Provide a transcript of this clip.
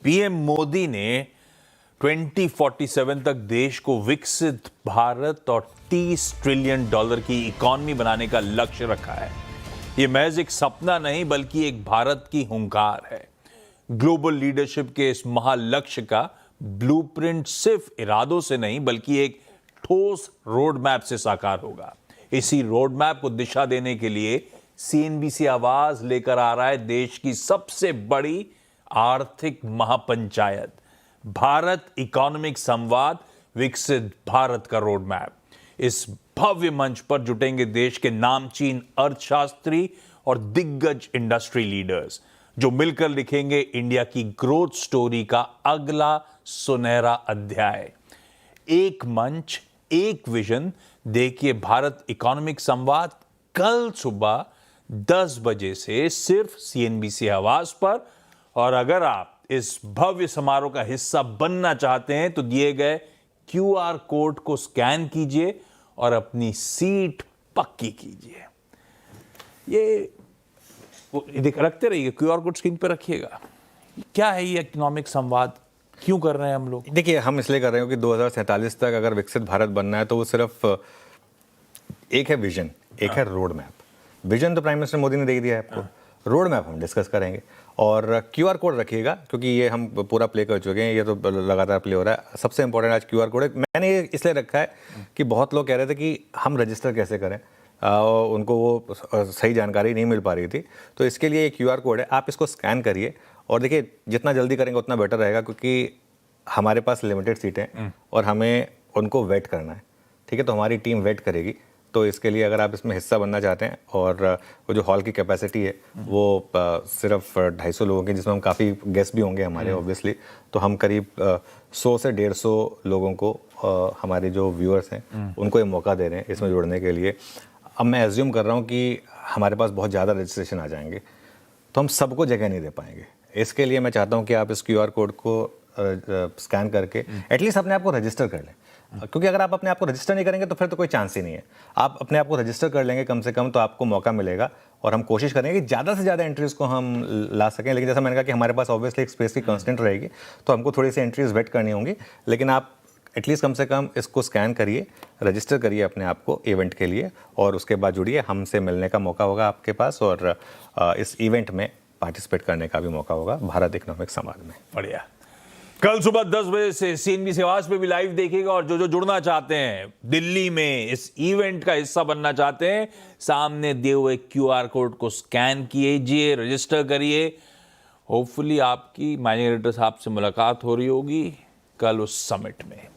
PM Modi ने 2047 तक देश को विकसित भारत और $30 ट्रिलियन की इकॉनमी बनाने का लक्ष्य रखा है। यह महज एक सपना नहीं बल्कि एक भारत की हुंकार है। ग्लोबल लीडरशिप के इस महालक्ष्य का ब्लूप्रिंट सिर्फ इरादों से नहीं बल्कि एक ठोस रोड मैप से साकार होगा। इसी रोड मैप को दिशा देने के लिए सीएनबीसी आवाज लेकर आ रहा है देश की सबसे बड़ी आर्थिक महापंचायत, भारत इकोनॉमिक संवाद, विकसित भारत का रोड मैप। इस भव्य मंच पर जुटेंगे देश के नामचीन अर्थशास्त्री और दिग्गज इंडस्ट्री लीडर्स, जो मिलकर लिखेंगे इंडिया की ग्रोथ स्टोरी का अगला सुनहरा अध्याय। एक मंच, एक विजन। देखिए भारत इकोनॉमिक संवाद कल सुबह 10 बजे से सिर्फ सीएनबीसी आवाज पर। और अगर आप इस भव्य समारोह का हिस्सा बनना चाहते हैं तो दिए गए क्यूआर कोड को स्कैन कीजिए और अपनी सीट पक्की कीजिए। ये रखते रहिए, क्यूआर कोड स्क्रीन पर रखिएगा। क्या है ये इकोनॉमिक संवाद, क्यों कर रहे हैं हम लोग? देखिए, हम इसलिए कर रहे हैं कि 2047 तक अगर विकसित भारत बनना है तो वो सिर्फ एक है विजन, एक है रोड मैप। विजन तो प्राइम मिनिस्टर मोदी ने दे दिया है आपको, रोड मैप हम डिस्कस करेंगे। और क्यूआर कोड रखिएगा क्योंकि ये हम पूरा प्ले कर चुके हैं, ये तो लगातार प्ले हो रहा है। सबसे इंपॉर्टेंट आज क्यूआर कोड है। मैंने ये इसलिए रखा है कि बहुत लोग कह रहे थे कि हम रजिस्टर कैसे करें, उनको वो सही जानकारी नहीं मिल पा रही थी। तो इसके लिए एक क्यूआर कोड है, आप इसको स्कैन करिए और देखिए जितना जल्दी करेंगे उतना बेटर रहेगा, क्योंकि हमारे पास लिमिटेड सीटें और हमें उनको वेट करना है। ठीक है, तो हमारी टीम वेट करेगी। तो इसके लिए अगर आप इसमें हिस्सा बनना चाहते हैं, और वो जो हॉल की कैपेसिटी है वो सिर्फ 250 लोगों की, जिसमें हम काफ़ी गेस्ट भी होंगे हमारे ऑब्वियसली, तो हम करीब 100 से 150 लोगों को, हमारे जो व्यूअर्स हैं उनको ये मौका दे रहे हैं इसमें जुड़ने के लिए। अब मैं एज्यूम कर रहा हूँ कि हमारे पास बहुत ज़्यादा रजिस्ट्रेशन आ जाएंगे तो हम सबको जगह नहीं दे पाएंगे। इसके लिए मैं चाहता हूँ कि आप इस क्यूआर कोड को स्कैन करके एटलीस्ट अपने आप को रजिस्टर कर लें, क्योंकि अगर आप अपने आप को रजिस्टर नहीं करेंगे तो फिर तो कोई चांस ही नहीं है। आप अपने आप को रजिस्टर कर लेंगे कम से कम, तो आपको मौका मिलेगा। और हम कोशिश करेंगे कि ज़्यादा से ज़्यादा एंट्रीज़ को हम ला सकें, लेकिन जैसा मैंने कहा कि हमारे पास ऑब्वियसली एक स्पेस की कंस्टेंट रहेगी, तो हमको थोड़ी सी एंट्रीज़ वेट करनी होंगी। लेकिन आप एटलीस्ट कम से कम इसको स्कैन करिए, रजिस्टर करिए अपने आप को इवेंट के लिए, और उसके बाद जुड़िए। हमसे मिलने का मौका होगा आपके पास, और इस इवेंट में पार्टिसिपेट करने का भी मौका होगा भारत इकोनॉमिक संवाद में। बढ़िया। कल सुबह 10 बजे से सीएनबीसी आवाज पे भी लाइव देखिएगा। और जो जुड़ना चाहते हैं, दिल्ली में इस इवेंट का हिस्सा बनना चाहते हैं, सामने दिए हुए क्यूआर कोड को स्कैन कीजिए, रजिस्टर करिए। होपफुली आपकी मैनेजर साहब से मुलाकात हो रही होगी कल उस समिट में।